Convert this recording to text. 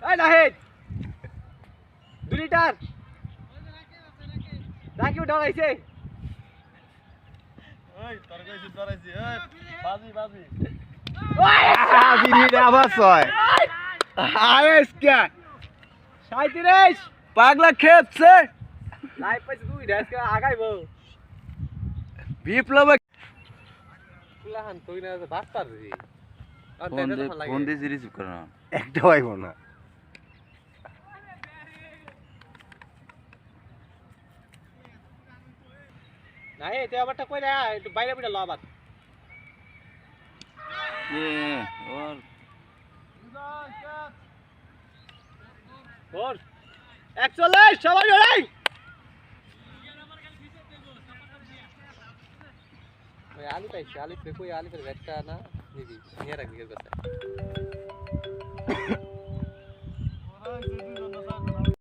এই নাহিদ 2 লিটার রাকিব ডরাইছে ওই তোর কইছি ডরাইছি ওই বাজি বাজি বিড়িটা আবার ছয় আয়েস কে 37 পাগলা খেপছে লাইভ পাইছে 2 আজকে আগাইবো বিপ্লব কুলাহান তুই না বাস্তার রে ফোন দিয়ে রিসিভ করে না একটা হইব না নাই তুই আবারটা কই রে একটু বাইরে বিটা ল আবার ওর বল 41 সবাই লড়াই ওই আলি পাইছে আলি পে কই আলি পে ব্যাটটা না নিবি নিয়ে রাখবি এর কাছে